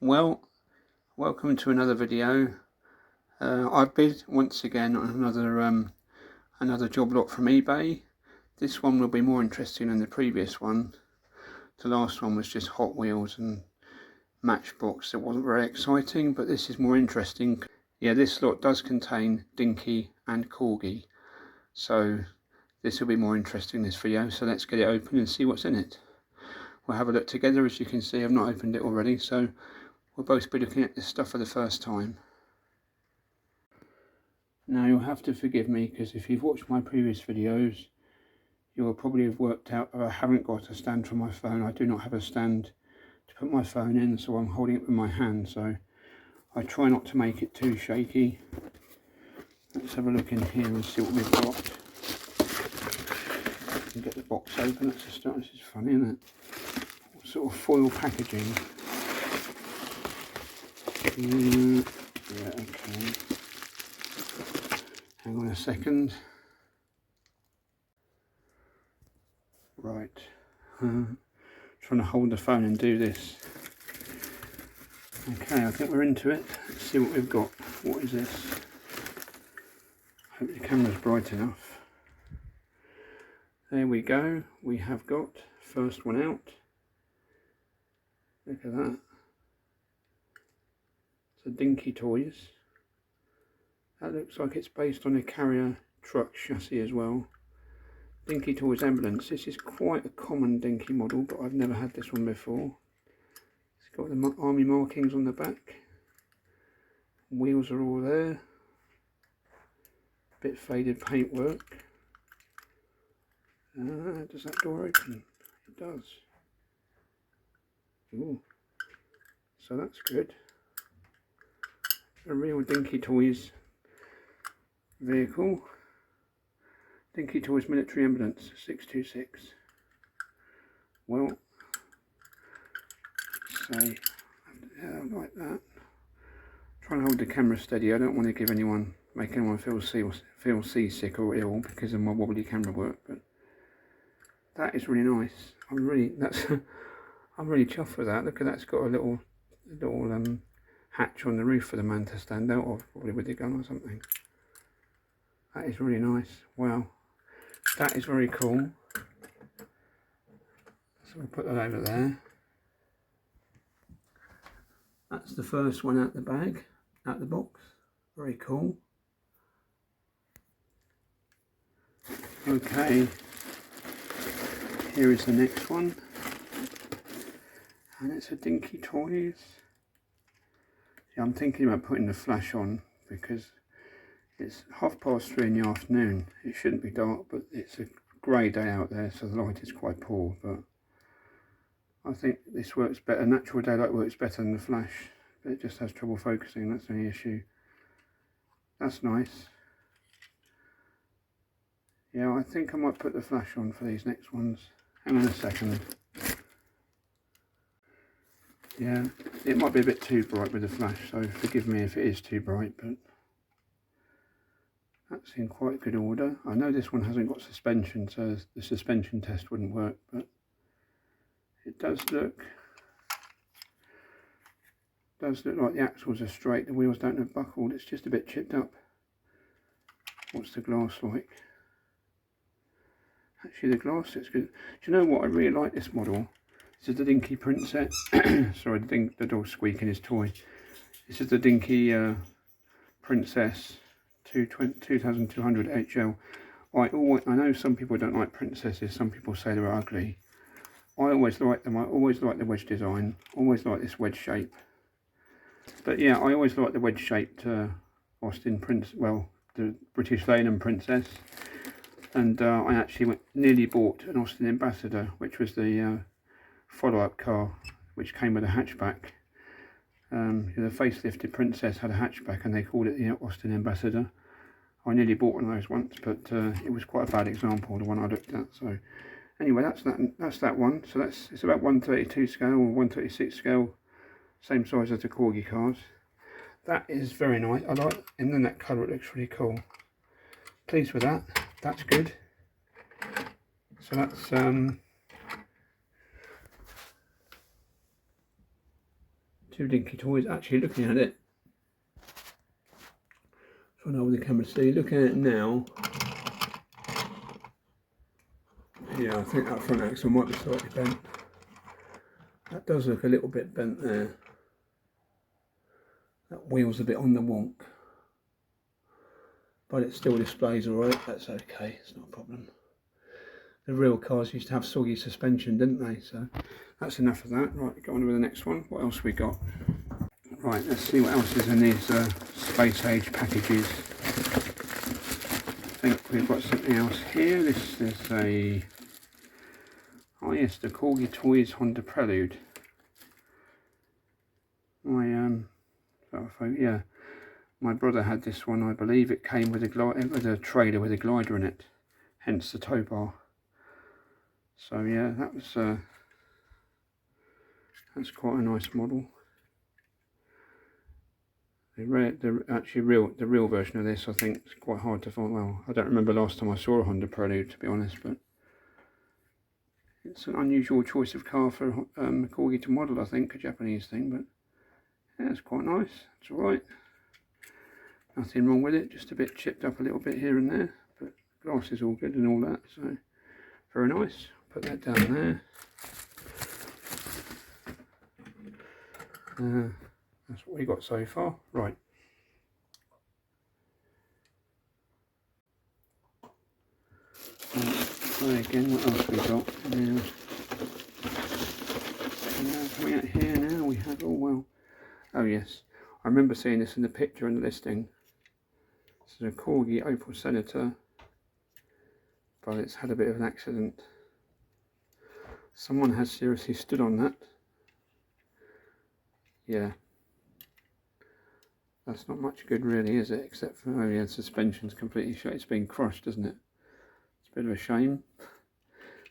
Well, welcome to another video. I've bid once again on another job lot from eBay. This one will be more interesting than the previous one. The last one was just Hot Wheels and Matchbox. It wasn't very exciting, but this is more interesting. Yeah, this lot does contain Dinky and Corgi, so this will be more interesting, this video. So let's get it open and see what's in it. We'll have a look together. As you can see, I've not opened it already, so we'll both be looking at this stuff for the first time. Now you'll have to forgive me, because if you've watched my previous videos, you will probably have worked out that I haven't got a stand for my phone. I do not have a stand to put my phone in, so I'm holding it with my hand, so I try not to make it too shaky. Let's have a look in here and see what we've got. And get the box open. That's a start. This is funny, isn't it? What sort of foil packaging? Yeah, okay. Hang on a second. Right. Trying to hold the phone and do this. Okay, I think we're into it. Let's see what we've got. What is this? Hope the camera's bright enough. There we go. We have got first one out. Look at that. It's a Dinky Toys. That looks like it's based on a carrier truck chassis as well. Dinky Toys Ambulance. This is quite a common Dinky model, but I've never had this one before. It's got the army markings on the back. Wheels are all there. Bit faded paintwork. Does that door open? It does. Ooh. So that's good. A real Dinky Toys vehicle. Dinky Toys Military Ambulance 626. Well, say, yeah, like that. Try and hold the camera steady. I don't want to give anyone, make anyone feel seasick or ill because of my wobbly camera work. But that is really nice. I'm really chuffed with that. Look at that. It's got a little hatch on the roof for the man to stand out of, probably with a gun or something. That is really nice. Wow, that is very cool. So we'll put that over there. That's the first one out the bag, out the box. Very cool. Okay, here is the next one. And it's a Dinky Toys. Yeah, I'm thinking about putting the flash on because it's 3:30 in the afternoon. It shouldn't be dark, but it's a grey day out there, so the light is quite poor. But I think this works better. Natural daylight works better than the flash, but it just has trouble focusing. That's the only issue. That's nice. Yeah, I think I might put the flash on for these next ones. Hang on a second. Yeah, it might be a bit too bright with the flash, so forgive me if it is too bright, but that's in quite good order. I know this one hasn't got suspension, so the suspension test wouldn't work, but it does look like the axles are straight, the wheels don't have buckled, it's just a bit chipped up. What's the glass like? Actually the glass is good. Do you know what, I really like this model. This is the Dinky Princess. Sorry, the dog's squeaking his toy. This is the Dinky Princess 2200 HL. I know some people don't like princesses, some people say they're ugly. I always like them. I always like the wedge design, always like this wedge shape. But yeah, I always like the wedge shaped Austin the British Leyland Princess. And I actually nearly bought an Austin Ambassador, which was the follow-up car, which came with a hatchback. The facelifted Princess had a hatchback and they called it the Austin Ambassador. I nearly bought one of those once, but it was quite a bad example, the one I looked at. So anyway, that's that one. So it's about 132 scale or 136 scale, same size as the Corgi cars. That is very nice. I like, and then that colour, it looks really cool. Pleased with that. That's good. So that's Two Dinky toys. Actually, looking at it, trying to hold the camera steady. Looking at it now, yeah, I think that front axle might be slightly bent. That does look a little bit bent there. That wheel's a bit on the wonk, but it still displays alright. That's okay, it's not a problem. The real cars used to have soggy suspension, didn't they? So that's enough of that. Right, go on with the next one. What else we got? Right, let's see what else is in these space age packages. I think we've got something else here. This is a, oh yes, the Corgi Toys Honda Prelude. Yeah, my brother had this one. I believe it came with a trailer with a glider in it, hence the tow bar. So yeah, that's quite a nice model. The real version of this, I think, is quite hard to find. Well, I don't remember last time I saw a Honda Prelude, to be honest, but it's an unusual choice of car for a Corgi to model, I think, a Japanese thing, but yeah, it's quite nice. It's alright. Nothing wrong with it, just a bit chipped up a little bit here and there, but glass is all good and all that, so very nice. Put that down there. That's what we got so far. Right. Again, what else we got? Coming out here now, we have, oh well. Oh yes, I remember seeing this in the picture and the listing. This is a Corgi Opal Senator, but it's had a bit of an accident. Someone has seriously stood on that. Yeah. That's not much good really, is it? Except for, oh yeah, the suspension's completely shot. It's been crushed, isn't it? It's a bit of a shame.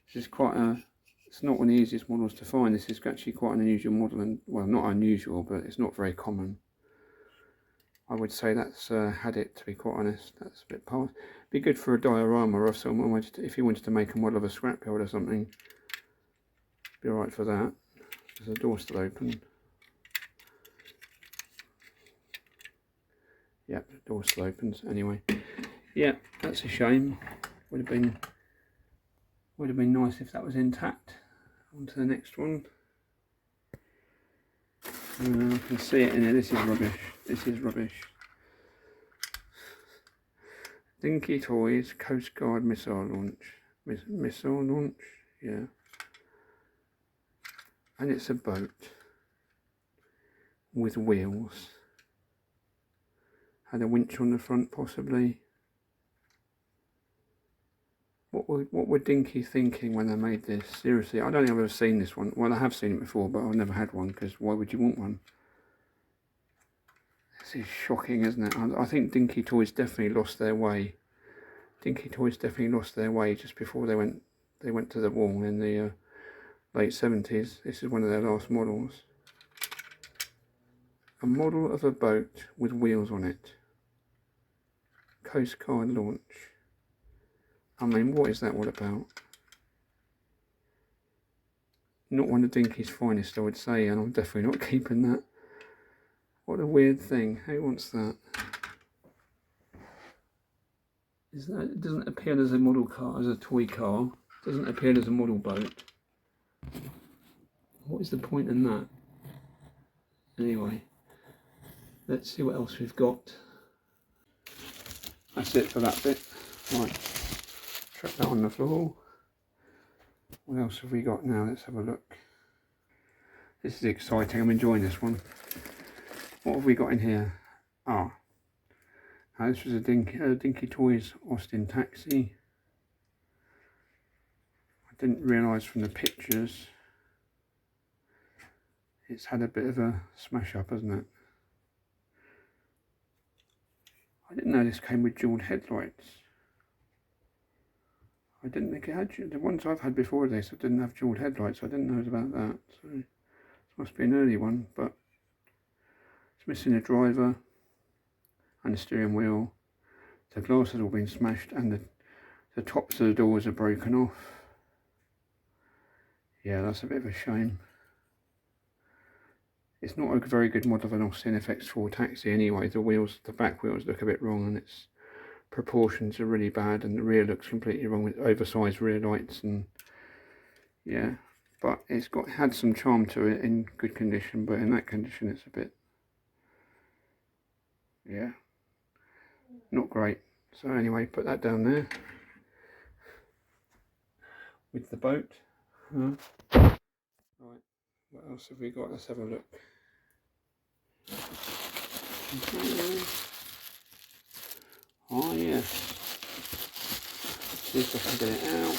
This is quite it's not one of the easiest models to find. This is actually quite an unusual model, and well, not unusual, but it's not very common. I would say that's had it, to be quite honest. That's a bit past. Be good for a diorama, or if someone wanted to, if you wanted to make a model of a scrapyard or something. Be alright for that. There's a door still open. Yep, the door still opens. Anyway, yeah, that's a shame. Would have been nice if that was intact. On to the next one. I can see it in there. This is rubbish. This is rubbish. Dinky Toys Coast Guard missile launch. Missile launch, yeah. And it's a boat with wheels. Had a winch on the front, possibly. What were Dinky thinking when they made this? Seriously, I don't think I've ever seen this one. Well, I have seen it before, but I've never had one, because why would you want one? This is shocking, isn't it? I think Dinky Toys definitely lost their way. Dinky Toys definitely lost their way just before they went to the wall in the late 70s. This is one of their last models. A model of a boat with wheels on it. Coast Guard launch. I mean, what is that all about? Not one of Dinky's finest, I would say, and I'm definitely not keeping that. What a weird thing. Who wants that? It doesn't appear as a model car, as a toy car. It doesn't appear as a model boat. What is the point in that? Anyway, let's see what else we've got. That's it for that bit. Right, chuck that on the floor. What else have we got now? Let's have a look. This is exciting. I'm enjoying this one. What have we got in here? This was a Dinky Toys Austin Taxi. I didn't realise from the pictures it's had a bit of a smash up, hasn't it? I didn't know this came with dual headlights. I didn't think it had. The ones I've had before this didn't have dual headlights. I didn't know about that. So this must be an early one, but it's missing a driver and a steering wheel. The glass has all been smashed and the tops of the doors are broken off. Yeah, that's a bit of a shame. It's not a very good model of an Austin FX4 taxi anyway. The wheels, the back wheels look a bit wrong, and its proportions are really bad, and the rear looks completely wrong with oversized rear lights, and yeah. But it's had some charm to it in good condition, but in that condition it's a bit, yeah, not great. So anyway, put that down there with the boat. Right, what else have we got? Let's have a look. Oh yes, see if I can get it out.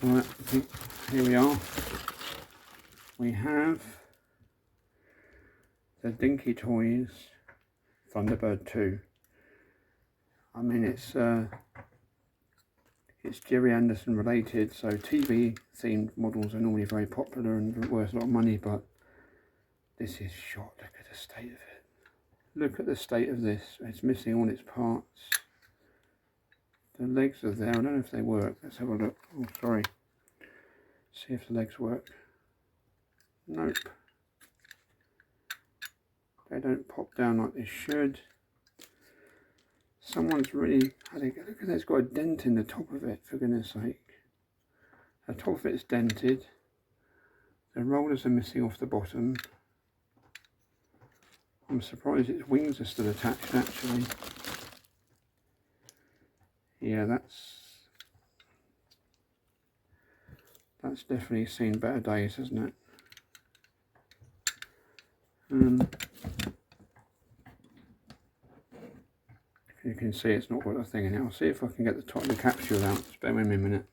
Right, here we are. We have the Dinky Toys Thunderbird II. I mean, it's Jerry Anderson related, so TV themed models are normally very popular and worth a lot of money, but this is shot. Look at the state of it. Look at the state of this. It's missing all its parts. The legs are there. I don't know if they work. Let's have a look. Oh, sorry. See if the legs work. Nope. They don't pop down like they should. Someone's really had a look at that. It's got a dent in the top of it, for goodness sake. The top of it is dented. The rollers are missing off the bottom. I'm surprised its wings are still attached actually. Yeah, that's definitely seen better days, hasn't it? You can see it's not got a thing in it. I'll see if I can get the top of the capsule out. Just bear with me a minute.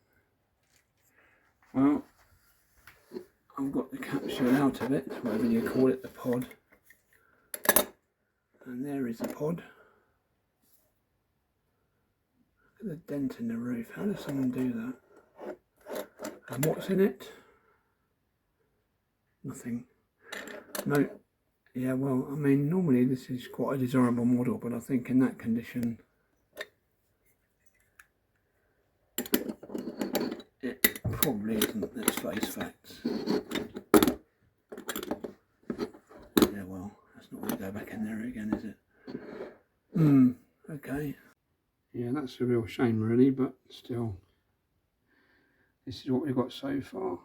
Well, I've got the capsule out of it, whatever you call it, the pod. And there is the pod. Look at the dent in the roof. How does someone do that? And what's in it? Nothing. No. Yeah, well, I mean, normally this is quite a desirable model, but I think in that condition, it probably isn't. Let's face facts. Yeah, well, that's not going to go back in there again, is it? Okay. Yeah, that's a real shame, really, but still, this is what we've got so far.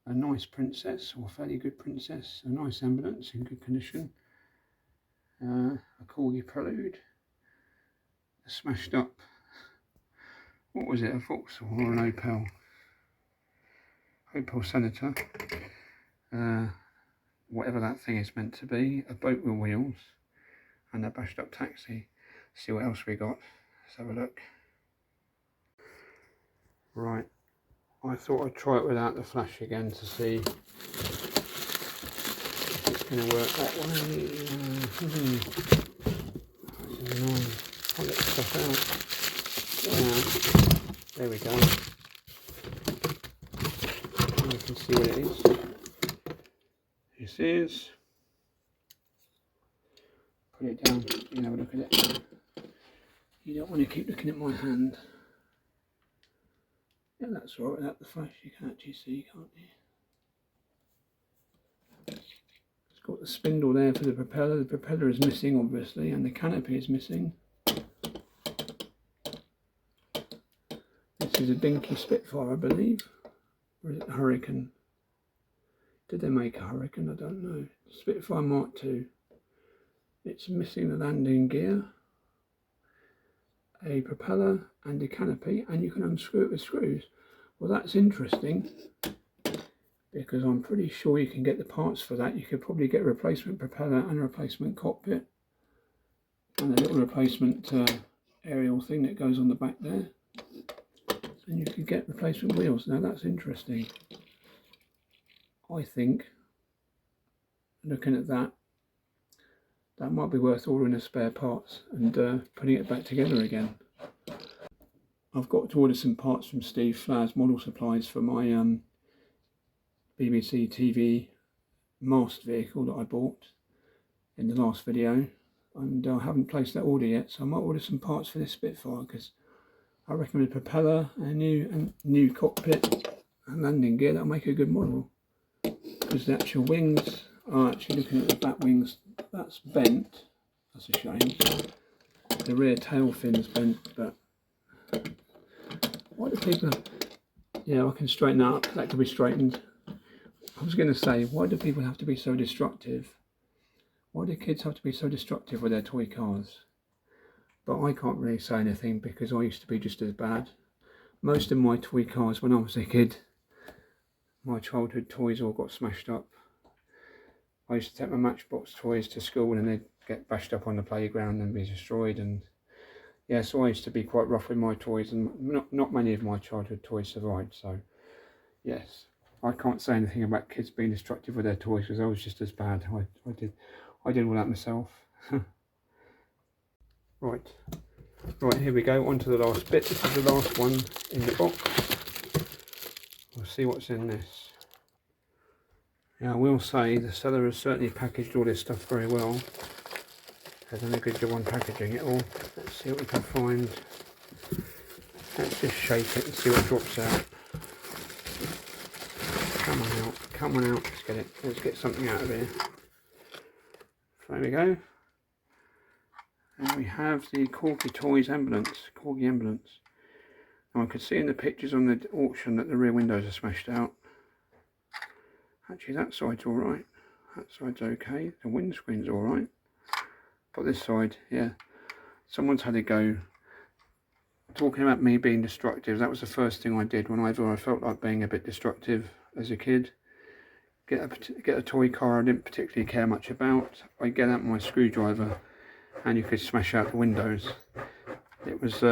A nice Princess, or a fairly good Princess, a nice ambulance in good condition, a Corgi Prelude, a smashed up, what was it, a Vauxhall or an Opal Senator, whatever that thing is meant to be, a boat with wheels, and a bashed up taxi. See what else we got. Let's have a look. Right. I thought I'd try it without the flash again to see if it's going to work that way. That's annoying. I'll get the stuff out. There we go. And you can see what it is. This is. Put it down. You can have a look at it. You don't want to keep looking at my hand. Yeah, that's all right. Without the flash, you can actually see, can't you? It's got the spindle there for the propeller. The propeller is missing, obviously, and the canopy is missing. This is a Dinky Spitfire, I believe. Or is it a Hurricane? Did they make a Hurricane? I don't know. Spitfire Mark II. It's missing the landing gear, a propeller and a canopy, and you can unscrew it with screws. Well, that's interesting, because I'm pretty sure you can get the parts for that. You could probably get a replacement propeller and a replacement cockpit and a little replacement aerial thing that goes on the back there, and you could get replacement wheels. Now that's interesting. I think, looking at that, that might be worth ordering the spare parts and putting it back together again. I've got to order some parts from Steve Flair's Model Supplies for my BBC TV mast vehicle that I bought in the last video, and I haven't placed that order yet, so I might order some parts for this Spitfire, because I recommend a propeller, a new cockpit, and landing gear, that'll make a good model. Because the actual wings are actually, looking at the back wings, that's bent. That's a shame. The rear tail fin's bent, but why do people... Yeah, I can straighten that up. That can be straightened. I was going to say, why do people have to be so destructive? Why do kids have to be so destructive with their toy cars? But I can't really say anything because I used to be just as bad. Most of my toy cars when I was a kid, my childhood toys all got smashed up. I used to take my Matchbox toys to school and they'd get bashed up on the playground and be destroyed. And yeah, so I used to be quite rough with my toys, and not many of my childhood toys survived. So yes, I can't say anything about kids being destructive with their toys because I was just as bad. I did all that myself. Right, here we go, on to the last bit. This is the last one in the box. We'll see what's in this. Yeah, I will say the seller has certainly packaged all this stuff very well. They've done a good job on packaging it all. Let's see what we can find. Let's just shake it and see what drops out. Come on out, come on out, let's get it. Let's get something out of here. There we go. And we have the Corgi Ambulance. Now I could see in the pictures on the auction that the rear windows are smashed out. Actually that side's alright. That side's okay. The windscreen's alright. But this side, yeah. Someone's had a go. Talking about me being destructive, that was the first thing I did whenever I felt like being a bit destructive as a kid. Get a toy car I didn't particularly care much about. I'd get out my screwdriver and you could smash out the windows. It was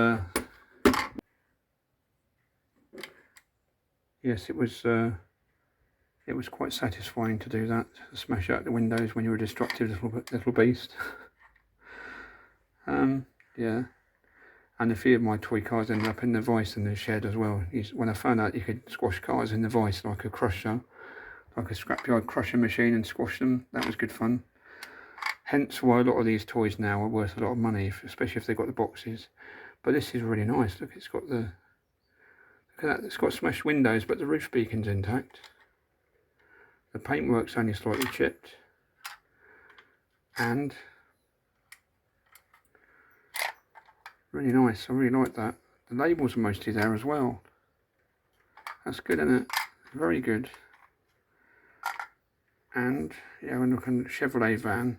yes, it was quite satisfying to do that, to smash out the windows when you were a destructive little beast. Yeah, and a few of my toy cars ended up in the vice in the shed as well. When I found out you could squash cars in the vice like a crusher, like a scrapyard crusher machine, and squash them, that was good fun. Hence why a lot of these toys now are worth a lot of money, especially if they've got the boxes. But this is really nice. Look, it's got the, look at that, it's got smashed windows, but the roof beacon's intact. The paintwork's only slightly chipped. And really nice, I really like that. The labels are mostly there as well. That's good, isn't it? Very good. And yeah, when looking at the Chevrolet van,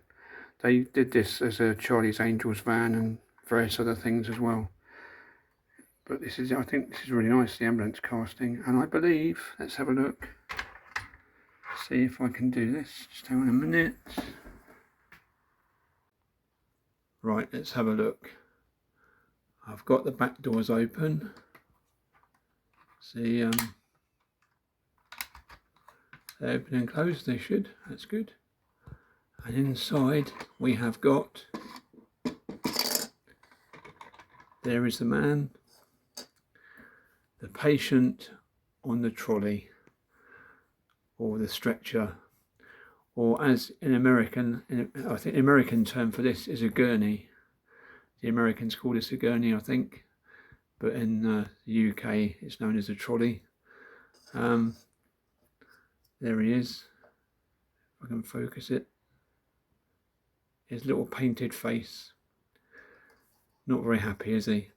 they did this as a Charlie's Angels van and various other things as well. But this is, I think this is really nice, the ambulance casting. And I believe, let's have a look. See if I can do this. Just hang on a minute. Right, let's have a look. I've got the back doors open. See, they open and close, they should. That's good. And inside we have got, there is the man, the patient on the trolley or the stretcher, or as in American, I think the American term for this is a gurney. The Americans call this a gurney, I think, but in the UK it's known as a trolley. There he is, if I can focus it. His little painted face. Not very happy, is he?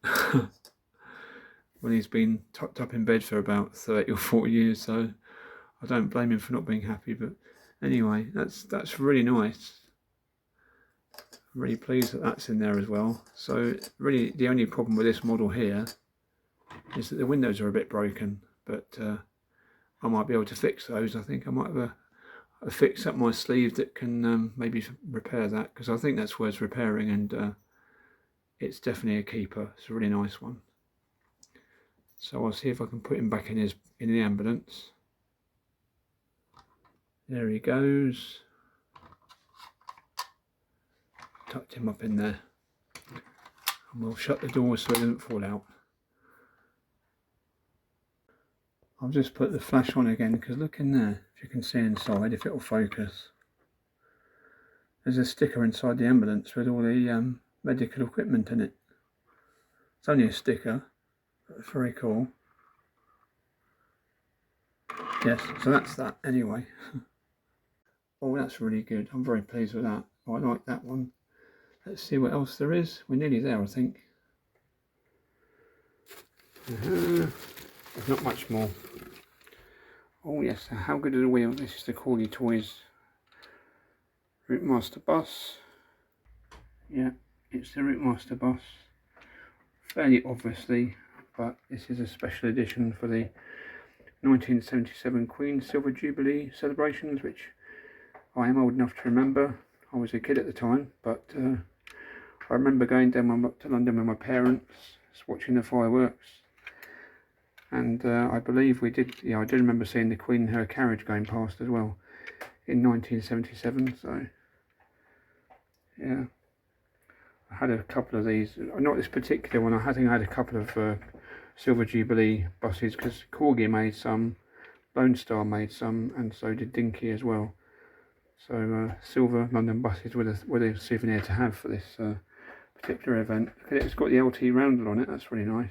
Well, he's been tucked up in bed for about 30 or 40 years, so I don't blame him for not being happy. But anyway, that's really nice. I'm really pleased that that's in there as well. So really the only problem with this model here is that the windows are a bit broken, but I might be able to fix those. I think I might have a fix up my sleeve that can maybe repair that, because I think that's worth repairing, and it's definitely a keeper. It's a really nice one. So I'll see if I can put him back in the ambulance. There he goes. Tucked him up in there, and we'll shut the door so it doesn't fall out. I'll just put the flash on again, because look in there, if you can see inside, if it'll focus. There's a sticker inside the ambulance with all the medical equipment in it. It's only a sticker, but it's very cool. Yes, so that's that anyway. Oh, that's really good. I'm very pleased with that. I like that one. Let's see what else there is. We're nearly there, I think. There's not much more. Oh yes, how good are the wheels? This is the Corgi Toys Route Master bus. Yeah, it's the Route Master bus. Fairly obviously, but this is a special edition for the 1977 Queen's Silver Jubilee celebrations, which I am old enough to remember. I was a kid at the time, but I remember going down to London with my parents, watching the fireworks. And I believe we did, yeah, I do remember seeing the Queen in her carriage going past as well in 1977. So, yeah, I had a couple of these, not this particular one. I think I had a couple of Silver Jubilee buses, because Corgi made some, Lone Star made some, and so did Dinky as well. So silver London buses were the souvenir to have for this particular event. It's got the LT roundel on it, that's really nice.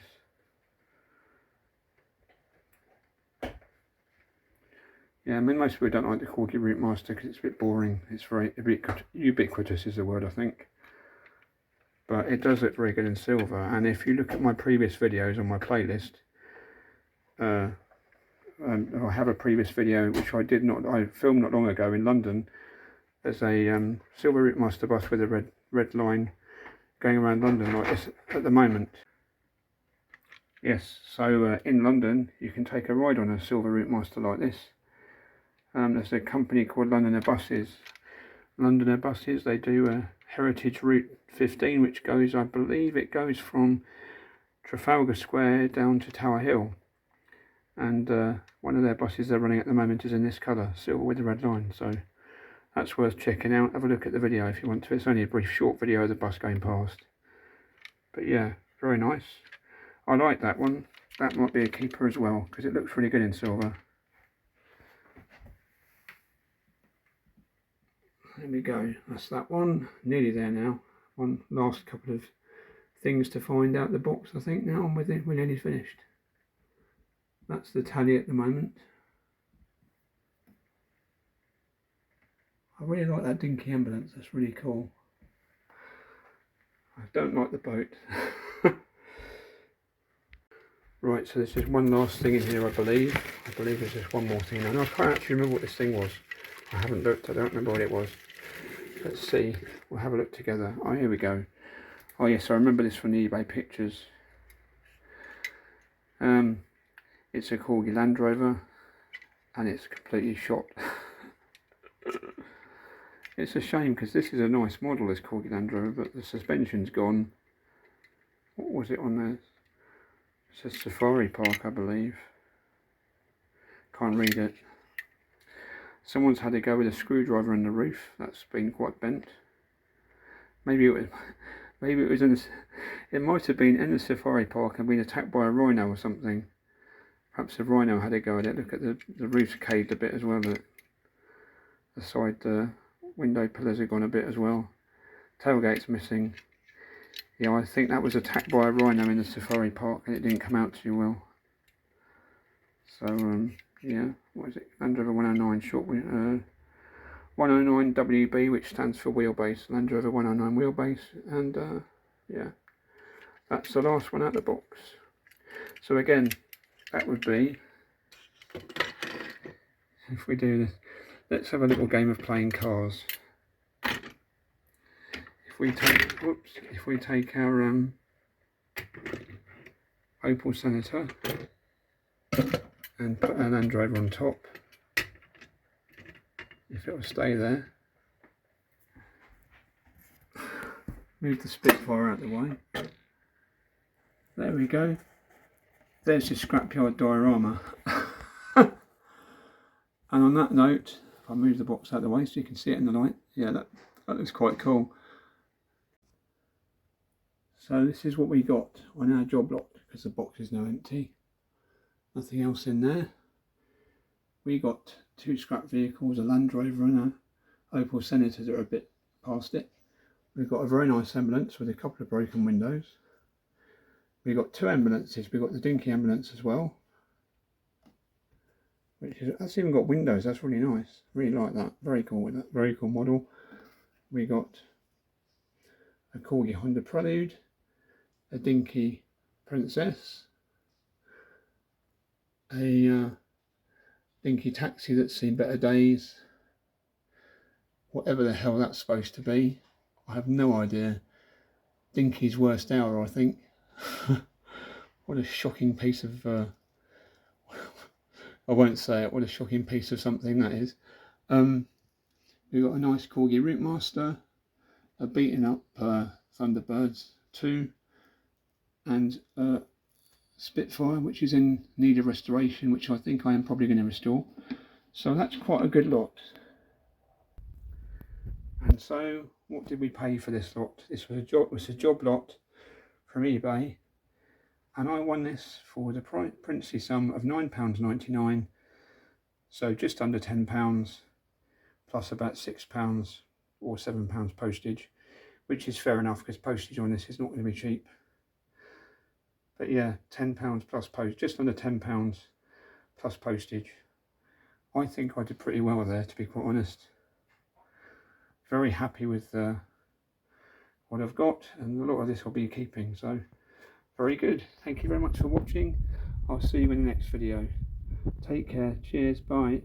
Yeah, I mean, most people don't like the Corgi Route Master because it's a bit boring. It's very ubiquitous is the word, I think. But it does look very good in silver. And if you look at my previous videos on my playlist, I have a previous video which I filmed not long ago in London. There's a silver Route Master bus with a red line going around London like this at the moment. Yes, so in London you can take a ride on a silver Route Master like this. There's a company called Londoner Buses. Londoner Buses, they do a Heritage Route 15, which goes, I believe it goes from Trafalgar Square down to Tower Hill. And one of their buses they're running at the moment is in this colour, silver with a red line. So that's worth checking out. Have a look at the video if you want to. It's only a brief short video of the bus going past. But yeah, very nice. I like that one. That might be a keeper as well, because it looks really good in silver. There we go, that's that one. Nearly there now. One last couple of things to find out the box, I think. Now I'm with it, we're nearly finished. That's the tally at the moment. I really like that Dinky Ambulance, that's really cool. I don't like the boat. Right, so there's just one last thing in here, I believe. I believe there's just one more thing. And I can't actually remember what this thing was. I haven't looked, I don't remember what it was. Let's see, we'll have a look together. Oh, here we go. Oh yes, I remember this from the eBay pictures. It's a Corgi Land Rover, and it's completely shot. It's a shame, because this is a nice model, this Corgi Land Rover, but the suspension's gone. What was it on there? It says Safari Park, I believe. Can't read it. Someone's had to go with a screwdriver in the roof. That's been quite bent. Maybe it was in it might have been in the safari park and been attacked by a rhino or something. Perhaps a rhino had a go at it. Look at the roof's caved a bit as well. The side window pillars have gone a bit as well. Tailgate's missing. Yeah, I think that was attacked by a rhino in the safari park and it didn't come out too well. So yeah, what is it? Land Rover 109 short 109 WB, which stands for wheelbase. Land Rover 109 wheelbase, and yeah, that's the last one out of the box. So again, that would be, if we do this, let's have a little game of playing cars. If we take our Opal Senator and put our Land Rover on top, if it will stay there. Move the Spitfire out of the way. There we go. There's your scrapyard diorama. And on that note, if I move the box out of the way so you can see it in the light, yeah, that looks quite cool. So this is what we got on our job lot, because the box is now empty. Nothing else in there. We got two scrap vehicles, a Land Rover and a Opal Senator that are a bit past it. We've got a very nice ambulance with a couple of broken windows. We've got two ambulances. We've got the Dinky Ambulance as well. that's even got windows. That's really nice. Really like that. Very cool with that. Very cool model. We got a Corgi Honda Prelude, a Dinky Princess, a Dinky Taxi that's seen better days. Whatever the hell that's supposed to be, I have no idea. Dinky's worst hour, I think. What a shocking piece of I won't say it. What a shocking piece of something that is. We've got a nice Corgi Route Master, a beaten up Thunderbird II, and a Spitfire, which is in need of restoration, which I think I am probably going to restore. So that's quite a good lot. And so, what did we pay for this lot? This was a job lot from eBay, and I won this for the princely sum of £9.99. So just under £10, plus about £6 or £7 postage, which is fair enough because postage on this is not going to be cheap. But yeah, £10 plus post, just under £10 plus postage. I think I did pretty well there, to be quite honest. Very happy with what I've got, and a lot of this I'll be keeping, so very good. Thank you very much for watching. I'll see you in the next video. Take care. Cheers. Bye.